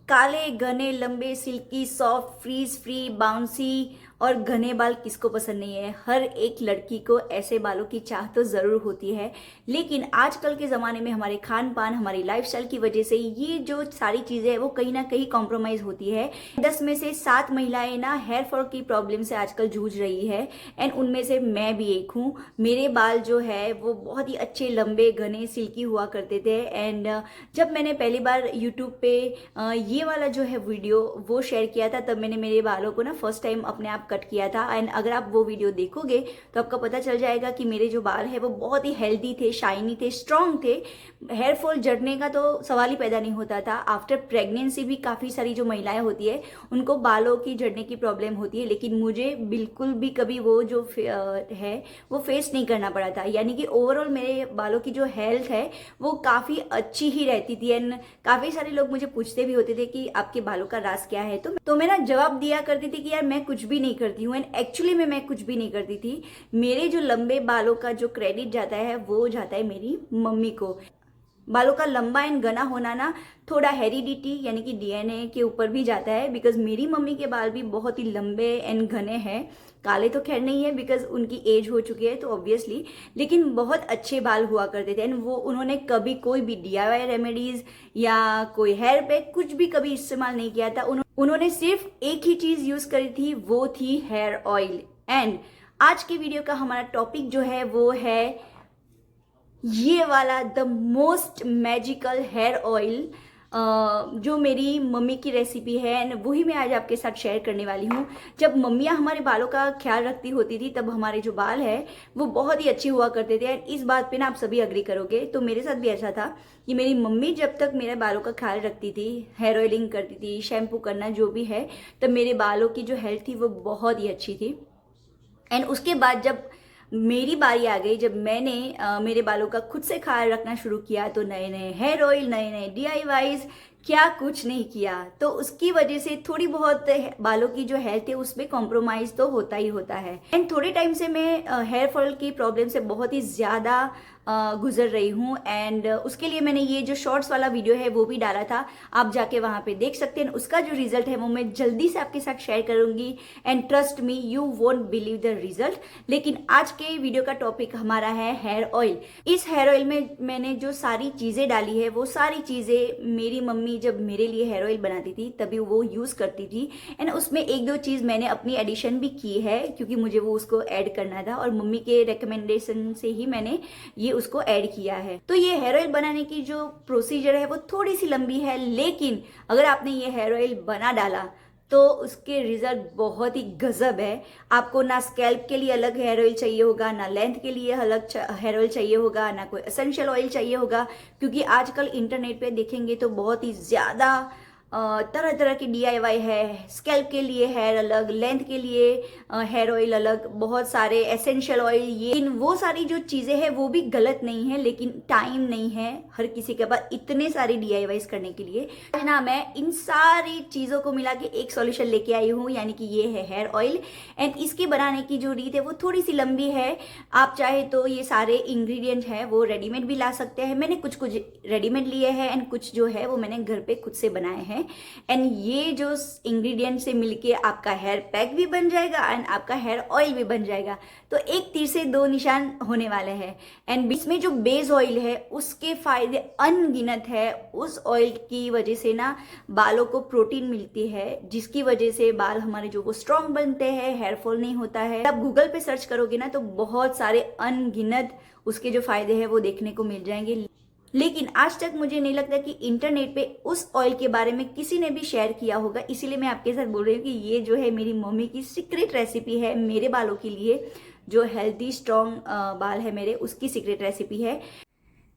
काले घने लंबे silky soft frizz free bouncy और घने बाल किसको पसंद नहीं है। हर एक लड़की को ऐसे बालों की चाह तो ज़रूर होती है, लेकिन आजकल के ज़माने में हमारे खान पान हमारी लाइफस्टाइल की वजह से ये जो सारी चीज़ें हैं वो कहीं ना कहीं कॉम्प्रोमाइज़ होती है। 10 में से 7 महिलाएं ना हेयर फॉल की प्रॉब्लम से आजकल जूझ रही है, एंड उनमें से मैं भी एक हूँ। मेरे बाल जो है वो बहुत ही अच्छे लंबे घने सिल्की हुआ करते थे, एंड जब मैंने पहली बार यूट्यूब पे ये वाला जो है वीडियो वो शेयर किया था, तब मैंने मेरे बालों को ना फर्स्ट टाइम अपने आप कट किया था। एंड अगर आप वो वीडियो देखोगे तो आपको पता चल जाएगा कि मेरे जो बाल है वो बहुत ही हेल्दी थे, शाइनी थे, स्ट्रॉन्ग थे। हेयर फॉल झड़ने का तो सवाल ही पैदा नहीं होता था। आफ्टर प्रेगनेंसी भी काफ़ी सारी जो महिलाएं होती है उनको बालों की झड़ने की प्रॉब्लम होती है, लेकिन मुझे बिल्कुल भी कभी वो जो है वो फेस नहीं करना पड़ा था। यानी कि ओवरऑल मेरे बालों की जो हेल्थ है वो काफ़ी अच्छी ही रहती थी। एंड काफ़ी सारे लोग मुझे पूछते भी होते थे कि आपके बालों का राज क्या है, तो मैं ना जवाब दिया करती थी कि यार मैं कुछ भी नहीं करती हूँ। एंड एक्चुअली में मैं कुछ भी नहीं करती थी। मेरे जो लंबे बालों का जो क्रेडिट जाता है वो जाता है मेरी मम्मी को। बालों का लंबा एंड घना होना ना थोड़ा हेरिडिटी यानी कि डीएनए के ऊपर भी जाता है, बिकॉज मेरी मम्मी के बाल भी बहुत ही लंबे एंड घने हैं। काले तो खैर नहीं है बिकॉज उनकी एज हो चुकी है तो ऑब्वियसली, लेकिन बहुत अच्छे बाल हुआ करते थे। एंड वो उन्होंने कभी कोई भी डीआईवाई रेमेडीज या कोई हेयर पैक कुछ भी कभी इस्तेमाल नहीं किया था। उन्होंने सिर्फ एक ही चीज यूज करी थी, वो थी हेयर ऑयल। एंड आज के वीडियो का हमारा टॉपिक जो है वो है ये वाला the most magical hair oil, जो मेरी मम्मी की रेसिपी है, एंड वही मैं आज आपके साथ शेयर करने वाली हूँ। जब मम्मियाँ हमारे बालों का ख्याल रखती होती थी तब हमारे जो बाल है वो बहुत ही अच्छे हुआ करते थे। एंड इस बात पे ना आप सभी अग्री करोगे, तो मेरे साथ भी ऐसा था कि मेरी मम्मी जब तक मेरे बालों का ख्याल रखती थी, हेयर ऑयलिंग करती थी, शैम्पू करना जो भी है, तब मेरे बालों की जो हेल्थ थी वो बहुत ही अच्छी थी। एंड उसके बाद जब मेरी बारी आ गई, जब मैंने मेरे बालों का खुद से ख्याल रखना शुरू किया, तो नए नए हेयर ऑयल, नए नए डीआईवाईज, क्या कुछ नहीं किया। तो उसकी वजह से थोड़ी बहुत बालों की जो हेल्थ है उसमें कॉम्प्रोमाइज तो होता ही होता है। एंड थोड़े टाइम से मैं हेयर फॉल की प्रॉब्लम से बहुत ही ज़्यादा गुजर रही हूँ, एंड उसके लिए मैंने ये जो शॉर्ट्स वाला वीडियो है वो भी डाला था, आप जाके वहाँ पे देख सकते हैं। उसका जो रिजल्ट है वो मैं जल्दी से आपके साथ शेयर करूँगी, and trust me you won't believe the result. लेकिन आज के वीडियो का टॉपिक हमारा है हेयर ऑयल। इस हेयर ऑयल में मैंने जो सारी चीज़ें डाली है वो सारी चीज़ें मेरी मम्मी जब मेरे लिए हेयर ऑयल बनाती थी तभी वो यूज़ करती थी। एंड उसमें एक दो चीज़ मैंने अपनी एडिशन भी की है क्योंकि मुझे वो उसको ऐड करना था, और मम्मी के रिकमेंडेशन से ही मैंने ये उसको ऐड किया है। तो ये हेयर ऑयल बनाने की जो प्रोसीजर है वो थोड़ी सी लंबी है, लेकिन अगर आपने ये हेयर ऑयल बना डाला तो उसके रिजल्ट बहुत ही गजब है। आपको ना स्कैल्प के लिए अलग हेयर ऑयल चाहिए होगा, ना लेंथ के लिए अलग हेयर ऑयल चाहिए होगा, ना कोई एसेंशियल ऑयल चाहिए होगा, क्योंकि आजकल इंटरनेट पे देखेंगे तो बहुत ही ज़्यादा तरह तरह की डीआईवाई है। स्कैल्प के लिए हेयर अलग, लेंथ के लिए हेयर ऑयल अलग, बहुत सारे एसेंशियल ऑयल, ये वो सारी जो चीज़ें हैं वो भी गलत नहीं है, लेकिन टाइम नहीं है हर किसी के पास इतने सारे डीआईवाईज करने के लिए। आज ना मैं इन सारी चीज़ों को मिला के एक सॉल्यूशन लेके आई हूँ, यानी कि ये है हेयर ऑयल। एंड इसके बनाने की जो रीत है वो थोड़ी सी लंबी है। आप चाहे तो ये सारे इंग्रेडिएंट हैं वो रेडीमेड भी ला सकते हैं। मैंने कुछ कुछ रेडीमेड लिए हैं एंड कुछ जो है वो मैंने घर पे खुद से बनाए हैं। एंड ये जो इंग्रेडिएंट से मिलके आपका हेयर पैक भी बन जाएगा एंड आपका हेयर ऑयल भी बन जाएगा। तो एक तीर से दो निशान होने वाले हैं। एंड इसमें जो बेस ऑयल है उसके फायदे अनगिनत है। उस ऑयल की वजह से ना बालों को प्रोटीन मिलती है, जिसकी वजह से बाल हमारे जो वो स्ट्रॉन्ग बनते हैं, हेयर फॉल नहीं होता है। आप गूगल पे सर्च करोगे ना तो बहुत सारे अनगिनत उसके जो फायदे हैं वो देखने को मिल जाएंगे। लेकिन आज तक मुझे नहीं लगता कि इंटरनेट पे उस ऑयल के बारे में किसी ने भी शेयर किया होगा, इसीलिए मैं आपके साथ बोल रही हूँ कि ये जो है मेरी मम्मी की सीक्रेट रेसिपी है मेरे बालों के लिए। जो हेल्दी स्ट्रॉन्ग बाल है मेरे, उसकी सीक्रेट रेसिपी है।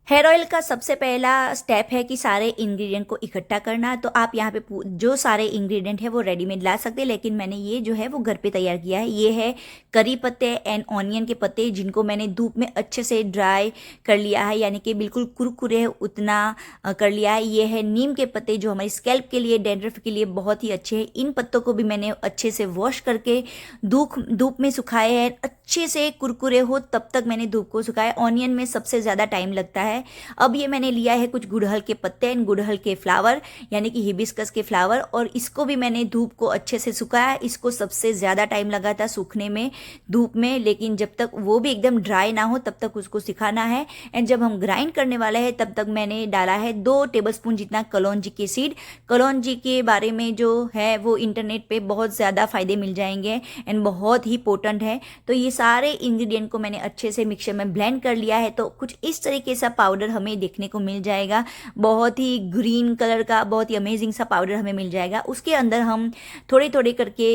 हेयर ऑयल का सबसे पहला स्टेप है कि सारे इंग्रेडिएंट को इकट्ठा करना। तो आप यहाँ पे जो सारे इंग्रेडिएंट है वो रेडीमेड ला सकते हैं, लेकिन मैंने ये जो है वो घर पे तैयार किया है। ये है करी पत्ते एंड ऑनियन के पत्ते, जिनको मैंने धूप में अच्छे से ड्राई कर लिया है, यानी कि बिल्कुल कुरकुरे है उतना कर लिया है। ये है नीम के पत्ते जो हमारी स्कैल्प के लिए, डैंड्रफ के लिए बहुत ही अच्छे हैं। इन पत्तों को भी मैंने अच्छे से वॉश करके धूप में सुखाए हैं, अच्छे से कुरकुरे हो तब तक मैंने धूप को सुखाया। ऑनियन में सबसे ज़्यादा टाइम लगता है, है। अब ये मैंने लिया है कुछ गुड़हल के पत्ते एंड गुड़हल के फ्लावर यानी कि हिबिस्कस के फ्लावर, और इसको भी मैंने धूप को अच्छे से सुखाया। इसको सबसे ज़्यादा टाइम लगा था सूखने में धूप में, लेकिन जब तक वो भी एकदम ड्राई ना हो तब तक उसको सिखाना है। एंड जब हम ग्राइंड करने वाले हैं तब तक मैंने डाला है 2 टेबलस्पून जितना कलौंजी के सीड। कलौंजी के बारे में जो है वो इंटरनेट पे बहुत ज़्यादा फ़ायदे मिल जाएंगे एंड बहुत ही पोटेंट है। तो ये सारे इंग्रेडिएंट को मैंने अच्छे से मिक्सर में ब्लेंड कर लिया है। तो कुछ इस तरीके सा पाउडर हमें देखने को मिल जाएगा, बहुत ही ग्रीन कलर का, बहुत ही अमेजिंग सा पाउडर हमें मिल जाएगा। उसके अंदर हम थोड़े थोड़े करके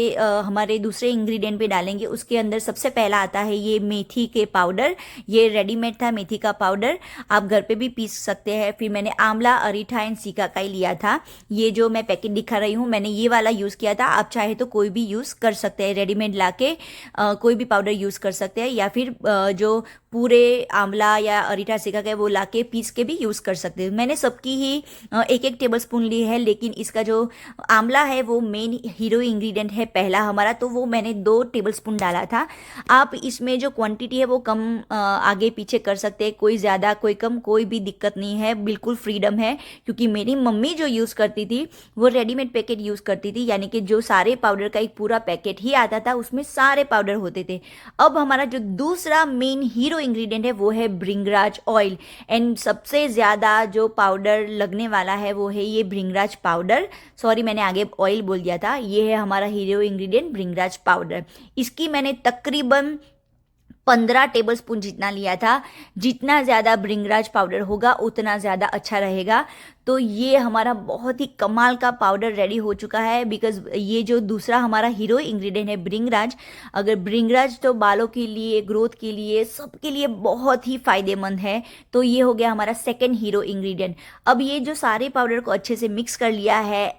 हमारे दूसरे इंग्रेडिएंट पे डालेंगे। उसके अंदर सबसे पहला आता है ये मेथी के पाउडर। ये रेडीमेड था मेथी का पाउडर, आप घर पे भी पीस सकते हैं। फिर मैंने आंवला, अरीठा एंड सिकाकाई लिया था। ये जो मैं पैकेट दिखा रही हूँ मैंने ये वाला यूज़ किया था। आप चाहे तो कोई भी यूज़ कर सकते हैं, रेडीमेड लाके कोई भी पाउडर यूज़ कर सकते हैं, या फिर जो पूरे आंवला या अरीठा सिकाकाई वो लाके पीस के भी यूज़ कर सकते हैं। मैंने सबकी ही 1-1 टेबलस्पून ली है, लेकिन इसका जो आंवला है वो मेन हीरो इंग्रेडिएंट है पहला हमारा, तो वो मैंने 2 टेबलस्पून डाला था। आप इसमें जो क्वांटिटी है वो कम आगे पीछे कर सकते हैं, कोई ज़्यादा कोई कम, कोई भी दिक्कत नहीं है, बिल्कुल फ्रीडम है। क्योंकि मेरी मम्मी जो यूज़ करती थी वो रेडीमेड पैकेट यूज़ करती थी, यानी कि जो सारे पाउडर का एक पूरा पैकेट ही आता था, उसमें सारे पाउडर होते थे। अब हमारा जो दूसरा मेन हीरो इंग्रेडिएंट है वो है भृंगराज ऑयल, एंड सबसे ज़्यादा जो पाउडर लगने वाला है वो है ये भृंगराज पाउडर। सॉरी मैंने आगे ऑयल बोल दिया था। ये है हमारा हीरो इंग्रेडिएंट भृंगराज पाउडर। इसकी मैंने तकरीबन 15 टेबलस्पून जितना लिया था। जितना ज़्यादा भृंगराज पाउडर होगा उतना ज़्यादा अच्छा रहेगा। तो ये हमारा बहुत ही कमाल का पाउडर रेडी हो चुका है, बिकॉज ये जो दूसरा हमारा हीरो इंग्रेडिएंट है भृंगराज, अगर भृंगराज तो बालों के लिए, ग्रोथ के लिए, सबके लिए बहुत ही फ़ायदेमंद है। तो ये हो गया हमारा सेकंड हीरो इंग्रेडिएंट। अब ये जो सारे पाउडर को अच्छे से मिक्स कर लिया है,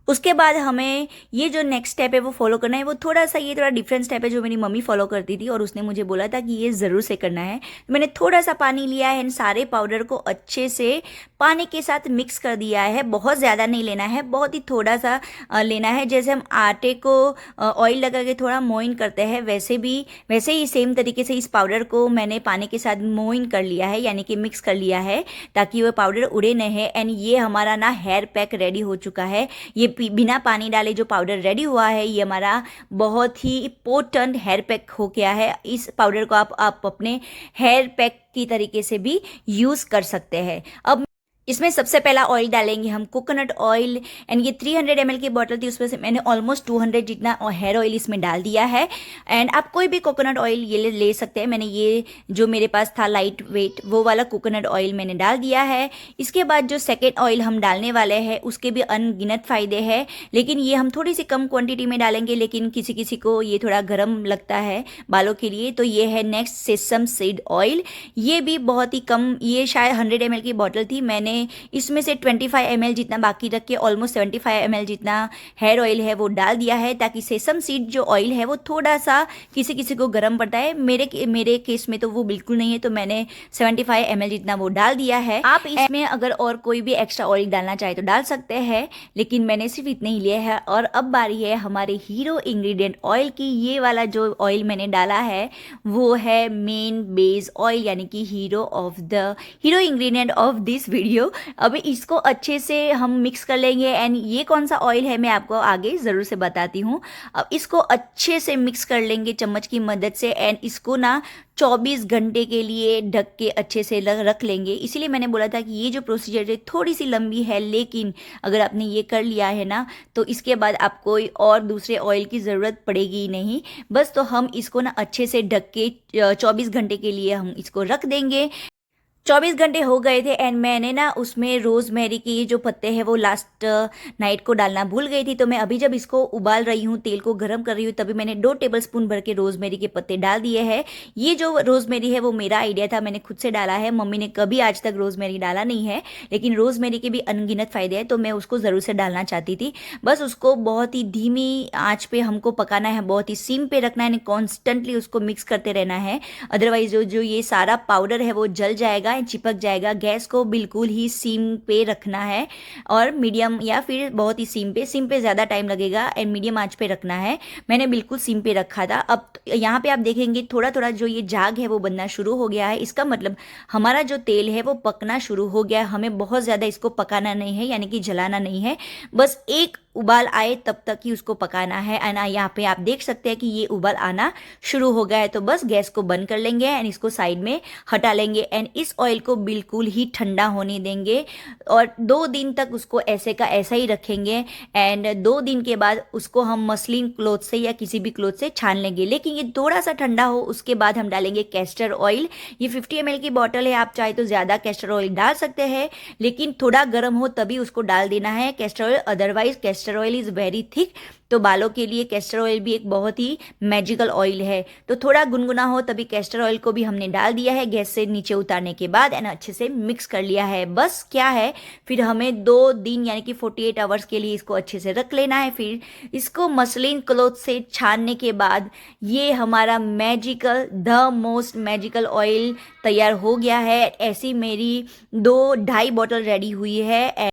उसके बाद हमें ये जो नेक्स्ट स्टेप है वो फॉलो करना है। वो थोड़ा सा ये थोड़ा डिफरेंट स्टेप है जो मेरी मम्मी फॉलो करती थी, और उसने मुझे बोला था कि ये ज़रूर से करना है। मैंने थोड़ा सा पानी लिया है एंड सारे पाउडर को अच्छे से पानी के साथ मिक्स कर दिया है। बहुत ज़्यादा नहीं लेना है, बहुत ही थोड़ा सा लेना है। जैसे हम आटे को ऑयल लगा के थोड़ा मोइन करते हैं, वैसे ही सेम तरीके से इस पाउडर को मैंने पानी के साथ मोइन कर लिया है, यानी कि मिक्स कर लिया है, ताकि वह पाउडर उड़े नहीं। एंड ये हमारा ना हेयर पैक रेडी हो चुका है। ये बिना पानी डाले जो पाउडर रेडी हुआ है ये हमारा बहुत ही पोटेंट हेयर पैक हो गया है। इस पाउडर को आप अपने हेयर पैक की तरीके से भी यूज़ कर सकते हैं। अब इसमें सबसे पहला ऑयल डालेंगे हम कोकोनट ऑयल, एंड ये 300 ml की बॉटल थी, उसमें से मैंने ऑलमोस्ट 200 जितना हेयर ऑयल इसमें डाल दिया है। एंड आप कोई भी कोकोनट ऑयल ये ले सकते हैं। मैंने ये जो मेरे पास था लाइट वेट वो वाला कोकोनट ऑयल मैंने डाल दिया है। इसके बाद जो सेकेंड ऑयल हम डालने वाले हैं उसके भी अनगिनत फ़ायदे हैं, लेकिन ये हम थोड़ी सी कम क्वान्टिटी में डालेंगे, लेकिन किसी किसी को ये थोड़ा गर्म लगता है बालों के लिए। तो ये है नेक्स्ट सेसम सीड ऑयल। ये भी बहुत ही कम, ये शायद 100 ml की बॉटल थी, मैंने इसमें से 25 ml जितना बाकी रख के ऑलमोस्ट 75 ml जितना हेयर ऑयल है वो डाल दिया है, ताकि सेसम सीड जो ऑयल है वो थोड़ा सा किसी किसी को गर्म पड़ता है। मेरे केस में तो वो बिल्कुल नहीं है, तो मैंने 75 ml जितना वो डाल दिया है। आप इसमें अगर और कोई भी एक्स्ट्रा ऑयल डालना चाहे तो डाल सकते हैं, लेकिन मैंने सिर्फ इतना ही लिया है। और अब बारी है हमारे हीरो इंग्रेडिएंट ऑयल की। ये वाला जो ऑयल मैंने डाला है वो है मेन बेस ऑयल, यानी कि hero ingredient of this video. अभी इसको अच्छे से हम मिक्स कर लेंगे, एंड ये कौन सा ऑयल है मैं आपको आगे ज़रूर से बताती हूँ। अब इसको अच्छे से मिक्स कर लेंगे चम्मच की मदद से, एंड इसको ना 24 घंटे के लिए ढक के अच्छे से रख लेंगे। इसीलिए मैंने बोला था कि ये जो प्रोसीजर है थोड़ी सी लंबी है, लेकिन अगर आपने ये कर लिया है ना तो इसके बाद आपको कोई और दूसरे ऑयल की ज़रूरत पड़ेगी ही नहीं। बस तो हम इसको ना अच्छे से ढक के 24 घंटे के लिए हम इसको रख देंगे। 24 घंटे हो गए थे, एंड मैंने ना उसमें रोज़मेरी के ये जो पत्ते हैं वो लास्ट नाइट को डालना भूल गई थी। तो मैं अभी जब इसको उबाल रही हूँ, तेल को गर्म कर रही हूँ, तभी मैंने 2 टेबलस्पून भर के रोज़मेरी के पत्ते डाल दिए हैं। ये जो रोज़मेरी है वो मेरा आइडिया था, मैंने खुद से डाला है। मम्मी ने कभी आज तक रोज़मेरी डाला नहीं है, लेकिन रोज़मेरी के भी अनगिनत फ़ायदे हैं, तो मैं उसको ज़रूर से डालना चाहती थी। बस उसको बहुत ही धीमी आँच पर हमको पकाना है, बहुत ही सिम पे रखना है, कॉन्स्टेंटली उसको मिक्स करते रहना है। अदरवाइज जो ये सारा पाउडर है वो जल जाएगा जाएगा एंड चिपक जाएगा। गैस को बिल्कुल ही सिम पे रखना है और मीडियम या फिर बहुत ही सिम पे ज़्यादा टाइम लगेगा एंड मीडियम आंच पे रखना है। मैंने बिल्कुल सिम पे रखा था। अब यहाँ पे आप देखेंगे थोड़ा थोड़ा जो ये झाग है वो बनना शुरू हो गया है। इसका मतलब हमारा जो तेल है वो पकना शुरू हो गया है। हमें बहुत ज़्यादा इसको पकाना नहीं है, यानी कि जलाना नहीं है, बस एक उबाल आए तब तक ही उसको पकाना है। एंड यहाँ पे आप देख सकते हैं कि ये उबाल आना शुरू हो गया है, तो बस गैस को बंद कर लेंगे एंड इसको साइड में हटा लेंगे एंड इस ऑयल को बिल्कुल ही ठंडा होने देंगे और 2 दिन तक उसको ऐसे का ऐसा ही रखेंगे एंड 2 दिन के बाद उसको हम मसलिन क्लॉथ से या किसी भी क्लॉथ से छान लेंगे। लेकिन ये थोड़ा सा ठंडा हो उसके बाद हम डालेंगे कैस्टर ऑयल। ये 50 ml की बॉटल है, आप चाहे तो ज़्यादा कैस्टर ऑयल डाल सकते हैं, लेकिन थोड़ा गर्म हो तभी उसको डाल देना है castor oil, otherwise castor oil is very thick. तो बालों के लिए कैस्टर ऑयल भी एक बहुत ही मैजिकल ऑयल है। तो थोड़ा गुनगुना हो तभी कैस्टर ऑयल को भी हमने डाल दिया है गैस से नीचे उतारने के बाद एंड अच्छे से मिक्स कर लिया है। बस क्या है, फिर हमें 2 दिन यानी कि 48 आवर्स के लिए इसको अच्छे से रख लेना है। फिर इसको मसलिन क्लॉथ से छानने के बाद ये हमारा magical the most magical oil तैयार हो गया है। ऐसी मेरी 2-2.5 बॉटल रेडी हुई है।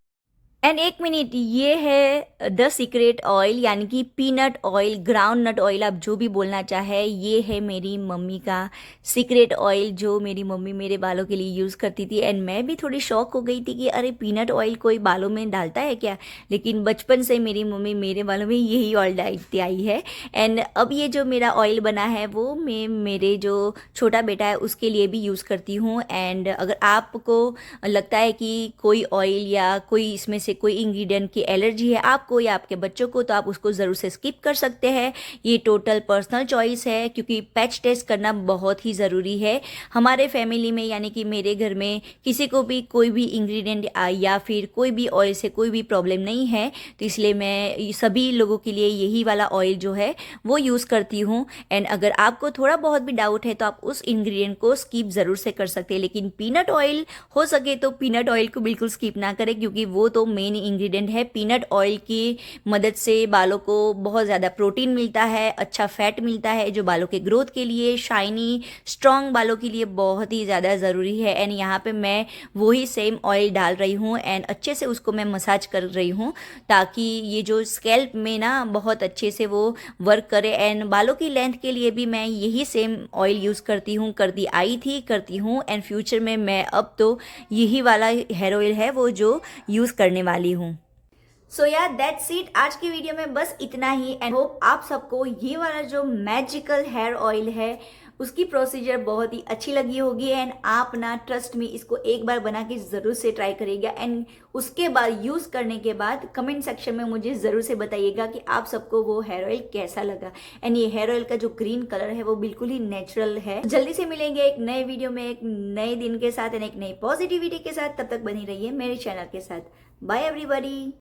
एंड 1 मिनट, ये है द सीक्रेट ऑयल यानी कि peanut oil, groundnut oil, आप जो भी बोलना चाहे। ये है मेरी मम्मी का सीक्रेट ऑयल जो मेरी मम्मी मेरे बालों के लिए यूज़ करती थी एंड मैं भी थोड़ी शॉक हो गई थी कि अरे पीनट ऑयल कोई बालों में डालता है क्या। लेकिन बचपन से मेरी मम्मी मेरे बालों में यही ऑयल डालती आई है एंड अब ये जो मेरा ऑयल बना है वो मैं मेरे जो छोटा बेटा है उसके लिए भी यूज़ करती हूँ। एंड अगर आपको लगता है कि कोई ऑयल या कोई इसमें से कोई इंग्रेडिएंट की एलर्जी है आपको या आपके बच्चों को, तो आप उसको ज़रूर से स्किप कर सकते हैं। ये टोटल पर्सनल चॉइस है क्योंकि पैच टेस्ट करना बहुत ही ज़रूरी है। हमारे फैमिली में यानी कि मेरे घर में किसी को भी कोई भी इंग्रेडिएंट या फिर कोई भी ऑयल से कोई भी प्रॉब्लम नहीं है, तो इसलिए मैं सभी लोगों के लिए यही वाला ऑयल जो है वो यूज़ करती हूँ। एंड अगर आपको थोड़ा बहुत भी डाउट है तो आप उस इंग्रेडिएंट को स्किप ज़रूर से कर सकते हैं, लेकिन पीनट ऑयल हो सके तो पीनट ऑयल को बिल्कुल स्किप ना करें क्योंकि वो तो मेन इंग्रेडिएंट है। पीनट ऑयल की मदद से बालों को बहुत ज़्यादा प्रोटीन मिलता है, अच्छा फैट मिलता है जो बालों के ग्रोथ के लिए, शाइनी स्ट्रॉन्ग बालों के लिए बहुत ही ज़्यादा ज़रूरी है। एंड यहाँ पे मैं वही सेम ऑयल डाल रही हूँ एंड अच्छे से उसको मैं मसाज कर रही हूँ ताकि ये जो स्कैल्प में ना बहुत अच्छे से वो वर्क करे। एंड बालों की लेंथ के लिए भी मैं यही सेम ऑयल यूज़ करती हूँ, करती हूँ एंड फ्यूचर में मैं अब तो यही वाला हेयर ऑयल है वो जो यूज़ करने वाली हूँ। सो यार दैट्स इट, आज की वीडियो में बस इतना ही एंड होप आप सबको ये वाला जो मैजिकल हेयर ऑयल है उसकी प्रोसीजर बहुत ही अच्छी लगी होगी एंड आप ना ट्रस्ट में इसको एक बार बना के ज़रूर से ट्राई करिएगा एंड उसके बाद यूज़ करने के बाद कमेंट सेक्शन में मुझे ज़रूर से बताइएगा कि आप सबको वो हेयर ऑयल कैसा लगा। एंड ये हेयर ऑयल का जो ग्रीन कलर है वो बिल्कुल ही नेचुरल है। जल्दी से मिलेंगे एक नए वीडियो में एक नए दिन के साथ एंड एक नई पॉजिटिविटी के साथ। तब तक बनी रहिए मेरे चैनल के साथ। Bye everybody.